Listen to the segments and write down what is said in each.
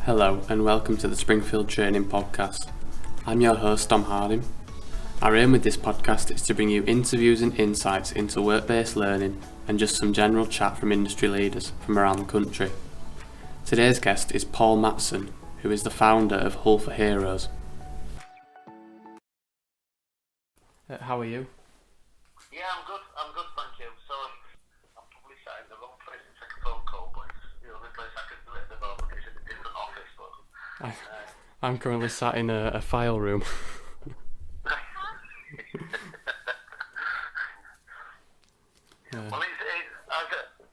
Hello and welcome to the Springfield Training Podcast. I'm your host Tom Harding. Our aim with this podcast is to bring you interviews and insights into work-based learning and just some general chat from industry leaders from around the country. Today's guest is Paul Matson, who is the founder of Hull for Heroes. How are you? Yeah, I'm good, thank you. So, I'm probably sat in the wrong place to take a phone call, but it's the only place I can do it at the moment is in a different office, but... I'm currently sat in a file room. Well,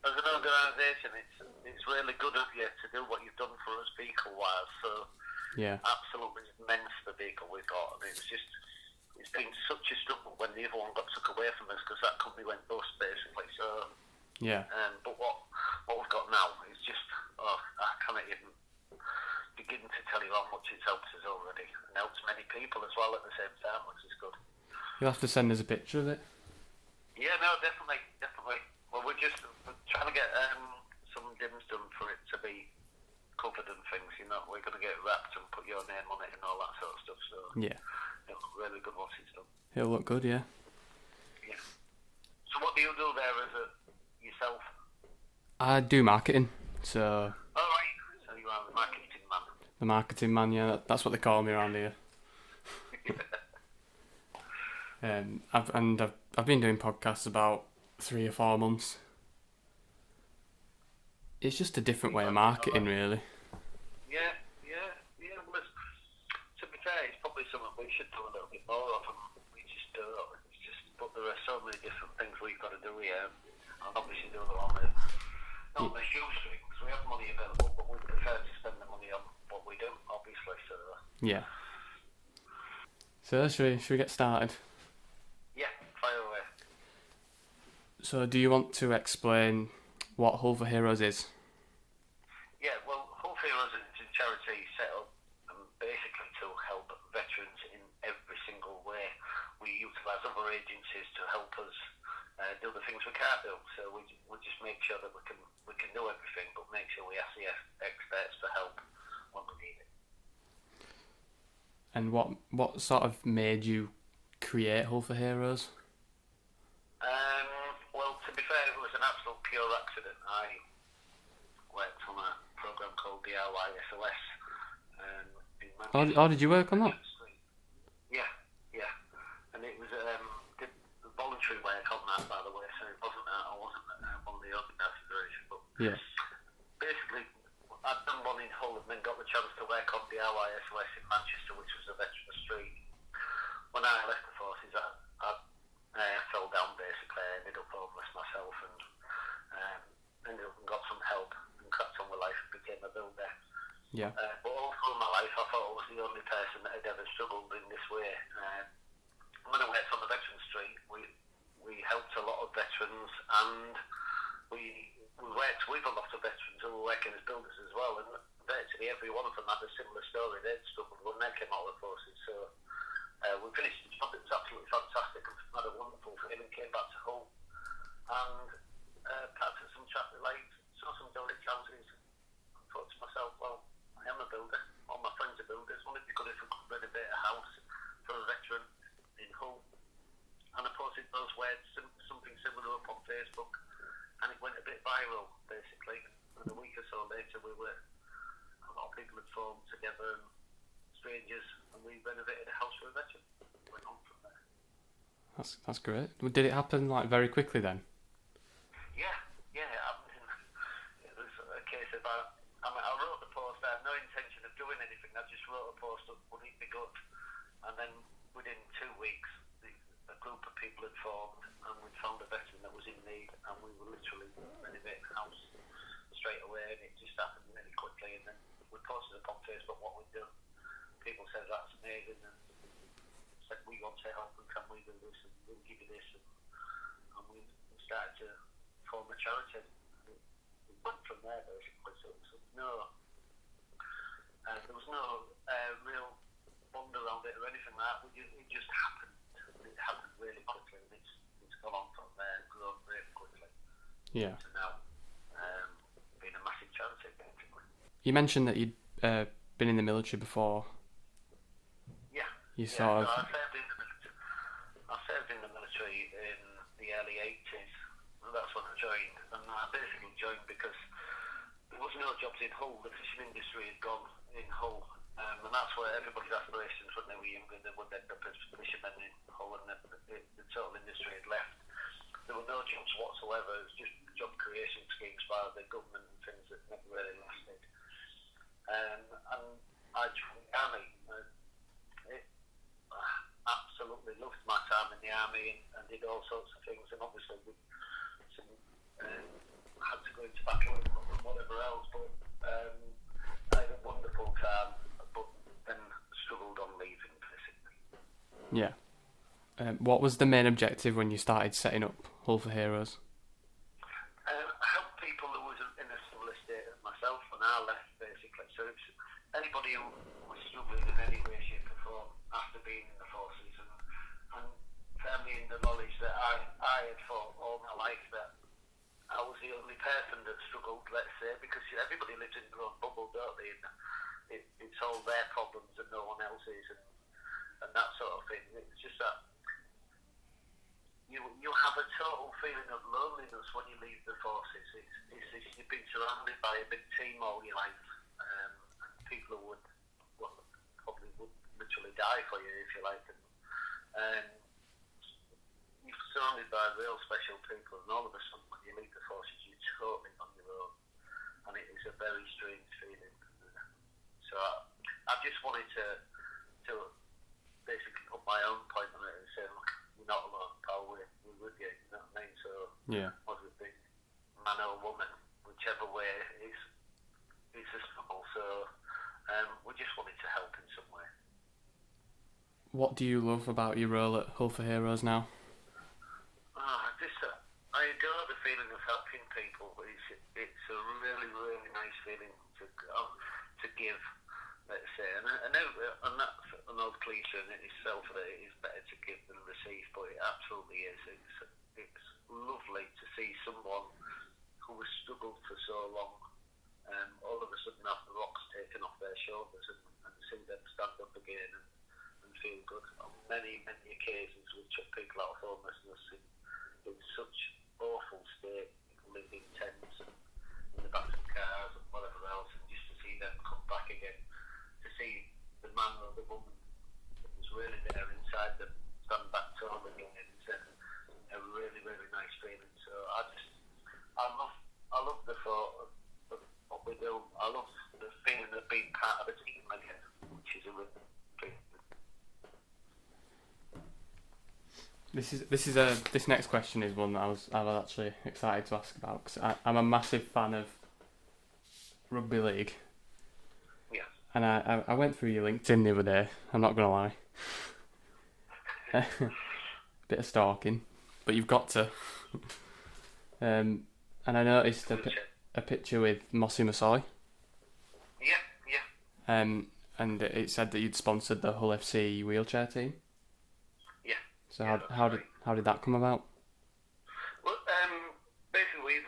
as an organisation, it's really good of you to do what you've done for us vehicle-wise, so... Yeah. Absolutely immense, the vehicle we've got, and it's been such a struggle when the other one got took away from us because that company went bust basically. So yeah. But what we've got now is just I can't even begin to tell you how much it's helped us already, and helps many people as well at the same time, which is good. You'll have to send us a picture of it. Yeah, no, definitely. Well, we're trying to get some dims done for it to be covered and things. You know, we're going to get it wrapped and put your name on it and all that sort of stuff. So yeah. It'll look really good once it's done. It'll look good, yeah. Yeah. So what do you do there as yourself? I do marketing, so... Oh, right. So you are the marketing man. The marketing man, yeah. That's what they call me around here. I've been doing podcasts about 3 or 4 months. It's just a different way of marketing, really. Yeah. Well, to be fair, it's probably something we should do a little bit more of, and we just do it. But there are so many different things we've got to do here, and obviously do it on not the shoestrings. We have money available, but we prefer to spend the money on what we do, obviously. So yeah. So should we get started? Yeah, fire away. So do you want to explain what Hull for Heroes is? Yeah, well, Hull for Heroes is a charity set up basically to help veterans in every single way. We utilise other agencies to help us do the things we can't do. So we just make sure that we can do everything, but make sure we ask the experts for help when we need it. And what sort of made you create Hull for Heroes? Well, to be fair, it was an absolute pure accident. I worked on a program called DIY SOS. Oh, did you work on that? Yeah. And it was did voluntary work on that, by the way. So I wasn't one of the organisers version, but yeah. Basically, I'd done one in Hull and then got the chance to work on DIY SOS in Manchester, which was a veteran street. When I left the forces, I fell down basically. I ended up homeless myself and ended up and got some help and cracked on with life and became a builder. Yeah. But all through my life, I thought I was the only person that had ever struggled in this way. When I worked on the veteran street, we helped a lot of veterans, and we worked with a lot of veterans who were working as builders as well. And virtually every one of them had a similar story. They'd struggled when they came out of the forces. So we finished the job. It was absolutely fantastic. And had a wonderful feeling. Came back to Hull and packed some chapter lights, saw some building houses, and thought to myself, well, I am a builder. All my friends are builders. Wouldn't it be good if we could renovate a house for a veteran in Hull? And I posted those words, something similar up on Facebook, and it went a bit viral, basically. And a week or so later, a lot of people had formed together, and strangers, and we renovated a house for a veteran. Went on from there. That's great. Did it happen like very quickly then? Yeah, it happened. It was a case of I wrote the post. I had no intention of doing anything. I just wrote a post up, would it be good? And then within 2 weeks, a group of people had formed, and we'd found a veteran that was in need, and we were literally renovating the house straight away, and it just happened really quickly. And then we posted up on Facebook what we'd done. People said that's amazing, and said we want to help, and can we do this, and we'll give you this, and we started to form a charity. We went from there basically. So there was no real bond around it or anything like that. It just happened. It happened really quickly, and it's gone on from there and grown really quickly. Yeah. So now being a massive charity basically. You mentioned that you'd been in the military before. Yeah. You Yeah. sort of... So I served in the military in the early 80s, and that's when I joined. And I basically joined because there was no jobs in Hull. The fishing industry had gone in Hull, and that's where everybody's aspirations when they were younger, they would end up as fishermen in Hull, and the total industry had left. There were no jobs whatsoever. It was just job creation schemes by the government and things that never really lasted. And I joined the army. I absolutely loved my time in the army and did all sorts of things. And obviously, had to go into battle and whatever else. But I had a wonderful time, but then struggled on leaving, basically. Yeah. What was the main objective when you started setting up Hull for Heroes? I helped people who was in a similar state as myself when I left, basically. So it's anybody who was struggling in any way, shape or form after being in the forces, and firmly in the knowledge that I had fought all my life, that I was the only person that struggled, let's say, because everybody lives in their own bubble, don't they? And it's all their problems and no one else's, and that sort of thing. It's just that you have a total feeling of loneliness when you leave the forces. It's you've been surrounded by a big team all your life, and people who probably would literally die for you, if you like. And you're surrounded by real special people, and all of a sudden when you leave the forces, you're totally on your own, and it is a very strange feeling. So I just wanted to basically put my own point on it and say, look, you're not alone, pal, we're with you, you know what I mean? So Yeah. whether it be man or woman, whichever way it's a struggle. So we just wanted to help in some way. What do you love about your role at Hull for Heroes now? I adore the feeling of helping people. It's a really, really nice feeling to give, let's say. And that's an old cliche in itself, that it is better to give than receive, but it absolutely is. It's lovely to see someone who has struggled for so long, all of a sudden have the rocks taken off their shoulders and see them stand up again and feel good. On many, many occasions we've took people out of homelessness in such awful state, living in tents and in the backs of cars and whatever else, and just to see them come back again, to see the man or the woman that was really there inside them stand back tall again, it's a really, really nice feeling. So I love the thought of what we do. I love the feeling of being part of a team again, which is a really feeling. This next question is one that I was actually excited to ask about, because I'm a massive fan of rugby league. Yeah. And I went through your LinkedIn the other day. I'm not gonna lie. Bit of stalking, but you've got to. And I noticed a picture with Mossy Massoy. Yeah. And it said that you'd sponsored the Hull FC wheelchair team. Yeah. So yeah, how did that come about? Well, basically,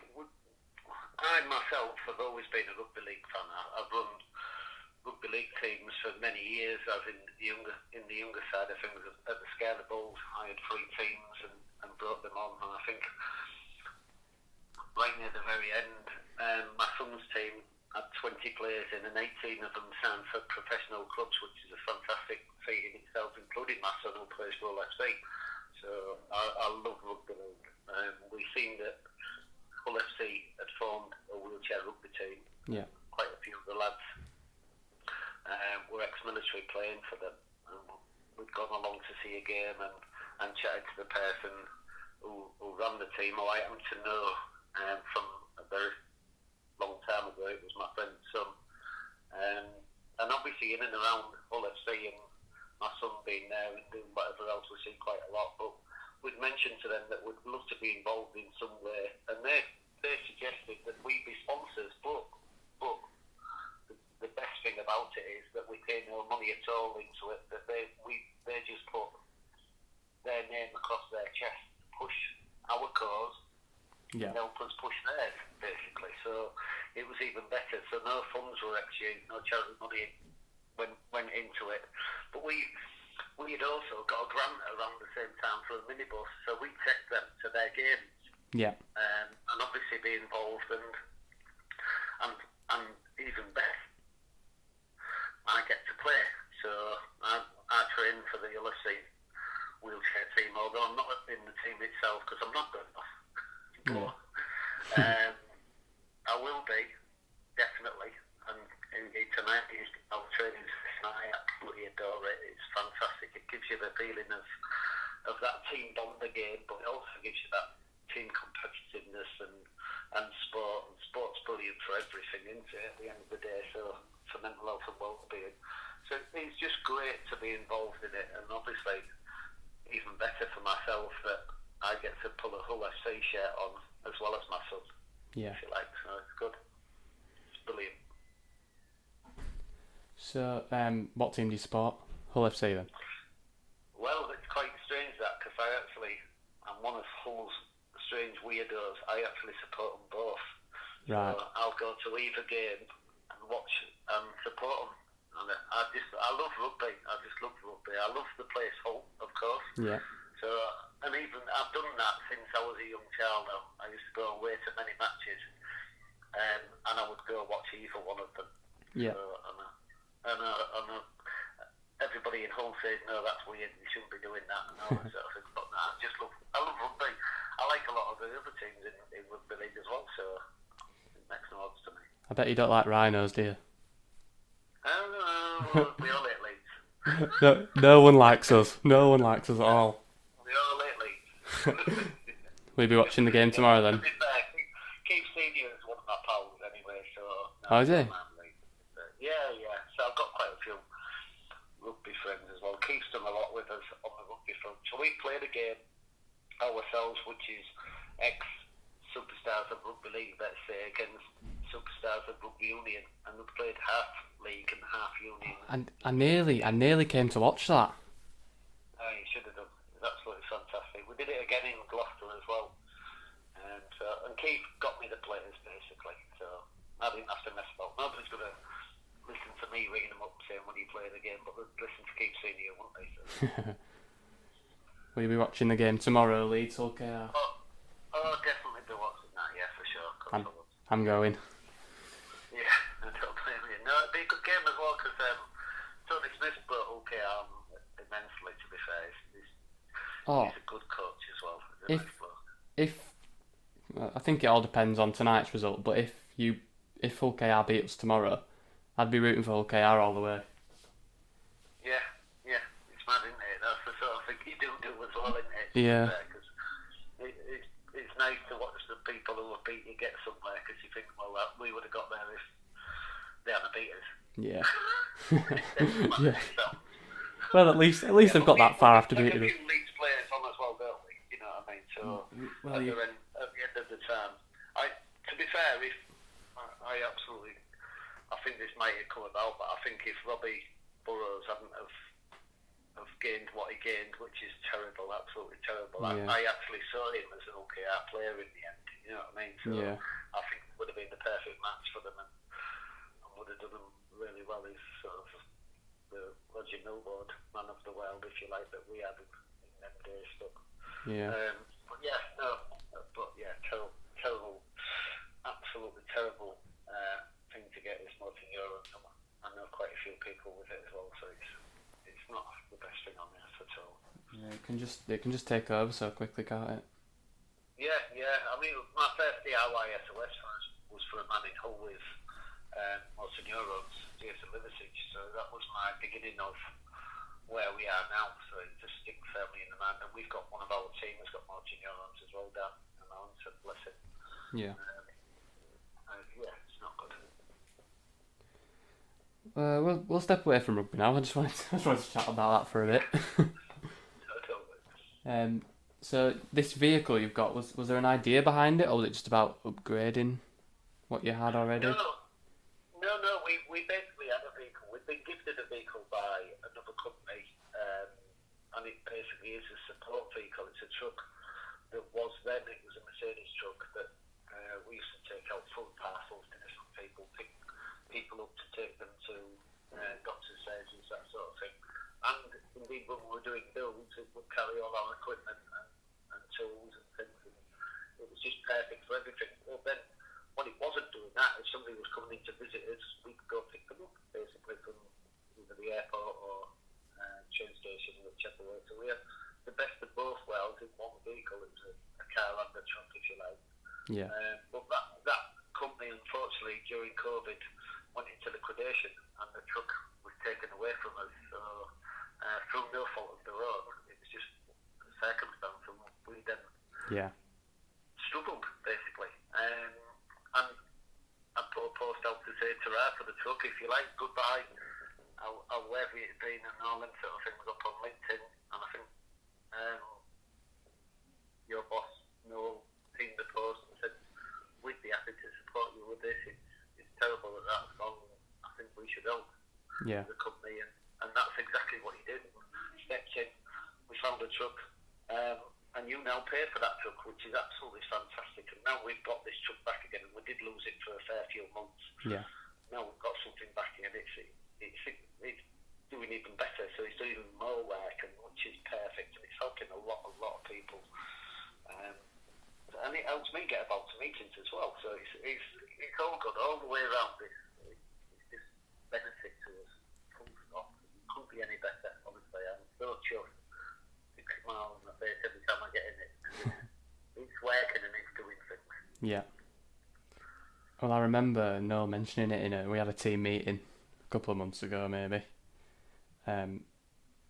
I myself have always been a rugby league fan. I've run rugby league teams for many years. As in the younger side of things, at the scale of balls, I had 3 teams and brought them on. And I think right near the very end, my son's team had 20 players in, and 18 of them signed for professional clubs, which is a fantastic feat in itself, including my son who plays for Hull FC. So I love rugby league. We seen that Hull FC had formed a wheelchair rugby team. Yeah. Quite a few of the lads were ex-military playing for them. And we'd gone along to see a game and chatted to the person who ran the team, who I happen to know from a very long time ago. It was my friend's son. And obviously in and around Hull FC and my son being there and doing whatever else, we see quite a lot. But we'd mentioned to them that we'd love to be involved in some way, and they suggested that we be sponsors, but the best thing about it is that we pay no money at all into it, that they just put their name across their chest to push our cause. Yeah. They'll help us push theirs, basically. So it was even better. So no funds were exchanged, no charity money went into it. But we had also got a grant around the same time for a minibus, so we take them to their games. Yeah. And obviously be involved and even better, I get to play. So I train for the LFC wheelchair team, although I'm not in the team itself because I'm not good enough. But I will be, definitely. And tonight is our training session. I absolutely adore it. It's fantastic. It gives you the feeling of that team bond again, but it also gives you that team competitiveness and sport. And sport's brilliant for everything, isn't it, at the end of the day, so for mental health and well-being. So it's just great to be involved in it, and obviously even better for myself that I get to pull a Hull FC shirt on as well as my son, if you like, so it's good. It's brilliant. So, what team do you support? Hull FC then? Well, it's quite strange that, because I'm one of Hull's strange weirdos. I actually support them both. Right. So I'll go to either game and watch and support them. And I love rugby. I just love rugby. I love the place Hull, of course. Yeah. So, and even I've done that since I was a young child. I used to go away to many matches, and I would go watch either one of them. Yeah. So, and everybody in Hull says, no, that's weird. You shouldn't be doing that. And all that sort of thing. But no, I love rugby. I like a lot of the other teams in rugby league as well. So it makes no odds to me. I bet you don't like rhinos, do you? Oh, we all hate Leeds. No one likes us. No one likes us at all. We all hate Leeds. We'll be watching the game tomorrow then. To be fair, Keith Senior is one of my pals anyway, so... Oh, is he? Yeah. So I've got quite a few rugby friends as well. Keith's done a lot with us on the rugby front. So we played a game ourselves, which is ex-superstars of rugby league, let's say, against superstars of rugby union, and we played half league and half union. And I nearly came to watch that. You should have done. It was absolutely fantastic. We did it again in Gloucester as well, and Keith got me the players basically, so I didn't have to mess about. Nobody's going to listen to me ringing them up saying when you play the game, but they'd listen to Keith Senior, wouldn't they? So. Will you be watching the game tomorrow, Leeds Hull KR? Oh, definitely be watching that, yeah, for sure. I'm going. Yeah, I don't blame you. No, it'd be a good game as well, because Tony Smith brought Hull KR immensely, to be fair. He's a good coach as well. I think it all depends on tonight's result, but if Hull KR beat us tomorrow, I'd be rooting for Hull KR all the way. Yeah, it's mad, isn't it? That's the sort of thing you do as well, isn't it? Yeah. Because it's nice to watch the people who have beat you get somewhere, because you think, well, we would have got there if they hadn't beat us. Yeah. Yeah. Well, at least they've got that far after beating us. A few Leeds players on as well, don't we? You know what I mean? So at the end of the term, to be fair, I think this might have come about, but I think if Robbie Burrows hadn't have gained what he gained, which is terrible, absolutely terrible. Yeah. I actually saw him as an OKR player in the end. You know what I mean? So yeah. I think it would have been the perfect match for them, and would have done them really well. He's sort of the Roger Millward man of the world, if you like, that we had in them days. Yeah. Terrible, absolutely terrible thing to get this multi-euro. I know quite a few people with it as well, so it's not the best thing on earth at all. Yeah, it can just take over so quickly, can't it? Yeah. I mean, my first DIY SOS was for a man in Hull with multi-neurons, Jason Liversidge, so that was my beginning of where we are now, so it just sticks firmly in the mind. And we've got one of our team has got multi-neurons as well, Dan, and so bless him. Yeah. It's not good. We'll step away from rugby now. I just wanted to chat about that for a bit. So this vehicle you've got, was there an idea behind it, or was it just about upgrading what you had already? No. We basically had a vehicle. We've been gifted a vehicle by another company, and it basically is a support vehicle. It's a truck that was then, it was a Mercedes truck that we used to take out food parcels to different people, pick people up to take them to doctors' surgeries, that sort of thing. And indeed, when we were doing builds, it would carry all our equipment and tools and things. And it was just perfect for everything. Well, then, when it wasn't doing that, if somebody was coming in to visit us, we could go pick them up, basically, from either the airport or train station, whichever way. So we had the best of both worlds in one vehicle. It was a car and a truck, if you like. Yeah. But that company, unfortunately, during COVID, went into liquidation, and the truck was taken away from us. So through no fault of their own, it was just a circumstance, and we then struggled, basically. And I put a post out to say ta-ra for the truck, if you like, goodbye, I'll wherever it's been, and all them sort of things up on LinkedIn. And I think your boss, Noel, seen the post and said, we'd be happy to support you with this. It's terrible that that's gone. I think we should help the company, and that's exactly what he did. Stepped in, we found a truck, and you now pay for that truck, which is absolutely fantastic. And now we've got this truck back again, and we did lose it for a fair few months. Yeah. Now we've got something back again. It's doing even better, so it's doing even more work, and which is perfect, and it's helping a lot of people. And it helps me get about to meetings as well. So it's all good all the way around. It's just benefit to us. Full stop. It couldn't be any better, honestly. I'm so chuffed. Big smile on my face every time I get in it. It's working and it's doing things. Yeah. Well, I remember Noel mentioning it we had a team meeting a couple of months ago, maybe. And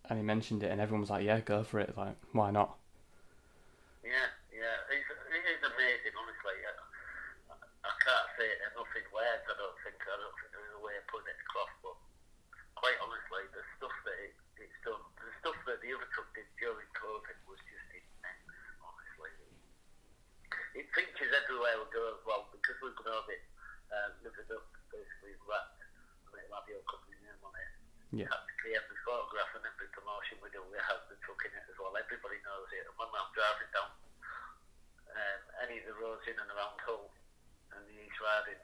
he mentioned it, and everyone was like, "Yeah, go for it. Like, why not?" Yeah. It is amazing, honestly. I can't say it enough in words. I don't think there's a way of putting it across. But quite honestly, the stuff that it's done, the stuff that the other truck did during COVID was just immense. Honestly, it features everywhere we go as well, because we've got it living up, basically wrapped, and it'll have your company name on it. Yeah. Practically every photograph and every promotion we do, we have the truck in it as well. Everybody knows it. And when I'm driving down any of the roads in and around Hull and the East Riding,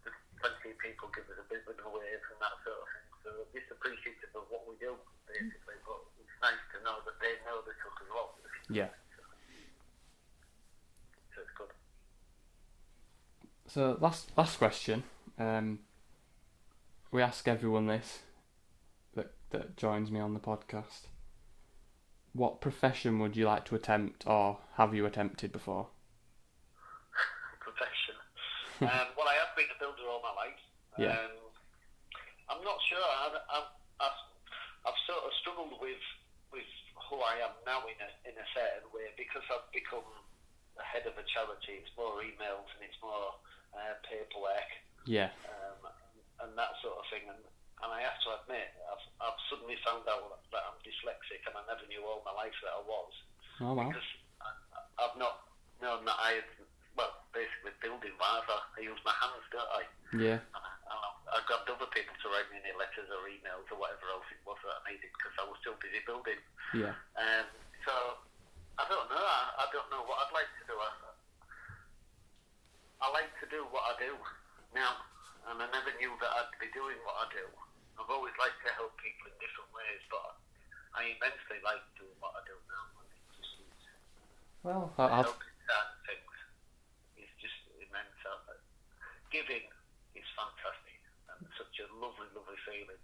there's plenty of people give us a bit of a wave and that sort of thing. So it's appreciative of what we do, basically. But it's nice to know that they know the truck as well. Yeah. So it's good. So last question. We ask everyone this that joins me on the podcast. What profession would you like to attempt, or have you attempted before? Profession. Well, I have been a builder all my life. Yeah. I'm not sure. I've sort of struggled with who I am now in a certain way, because I've become the head of a charity. It's more emails and it's more paperwork. Yeah. And that sort of thing. And I have to admit, I've suddenly found out that I'm dyslexic, and I never knew all my life that I was. Oh, wow. Because I've not known that I had, basically building wise, I use my hands, don't I? Yeah. I grabbed other people to write me any letters or emails or whatever else it was that I needed, because I was still busy building. Yeah. So, I don't know. I don't know what I'd like to do. I like to do what I do now, and I never knew that I'd be doing what I do. I've always liked to help people in different ways, but I immensely like doing what I do now. And it just is, well, helping certain things is just immense. Giving is fantastic, and such a lovely, lovely feeling.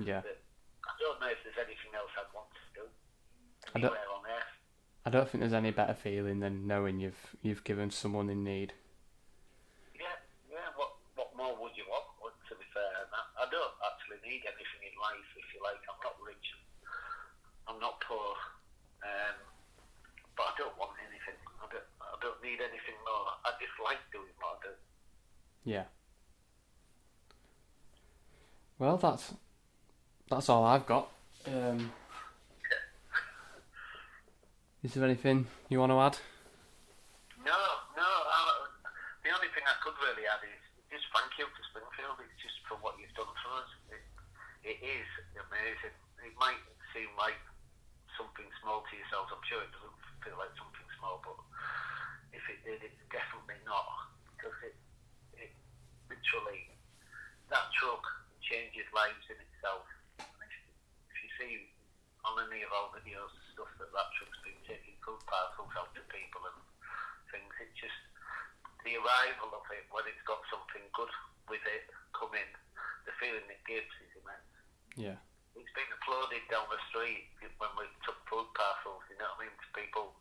Yeah. That I don't know if there's anything else I'd want to do anywhere on earth. I don't think there's any better feeling than knowing you've given someone in need. Yeah. What more would you want? To be fair, and I don't actually need anything in life, if you like. I'm not rich, I'm not poor, but I don't want anything. I don't need anything more. I just like doing what I do. Yeah. Well, that's all I've got. Is there anything you want to add? No. The only thing I could really add is just thank you to Springfield. It's just for what you've done for us. It is amazing. It might seem like something small to yourselves. I'm sure it doesn't feel like something small, but if it did, it's definitely not. Because all the stuff that truck's been taking food parcels out to people and things. It's just the arrival of it, when it's got something good with it coming, the feeling it gives is immense. Yeah. It's been applauded down the street when we took food parcels, you know what I mean, to people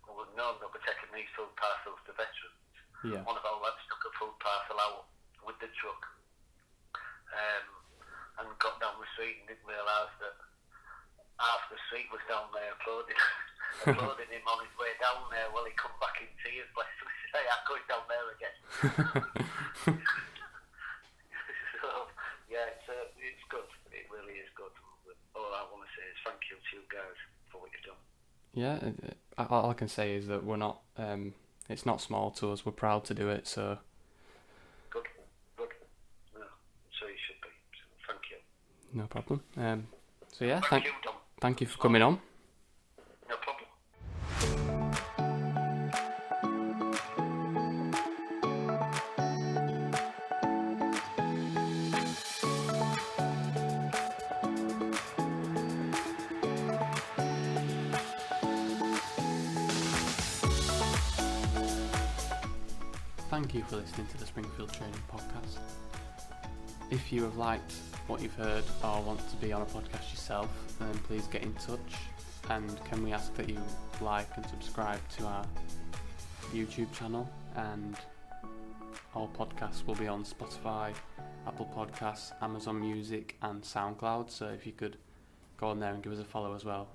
who would know that we're taking these food parcels to veterans. Yeah. One of our lads took a food parcel out with the truck and got down the street and didn't realise that half the street was down there applauding him on his way down there. Well, he come back in tears, bless him, say, I'm going down there again. So, yeah, it's good. It really is good. All I want to say is thank you to you guys for what you've done. Yeah, all I can say is that we're not, it's not small to us, we're proud to do it, so... Good. No, so you should be. So thank you. No problem. So yeah, Thank you for coming on. No problem. Thank you for listening to the Springfield Training Podcast. If you have liked what you've heard or want to be on a podcast yourself, then please get in touch. And can we ask that you like and subscribe to our YouTube channel? And all podcasts will be on Spotify, Apple Podcasts, Amazon Music and SoundCloud. So if you could go on there and give us a follow as well,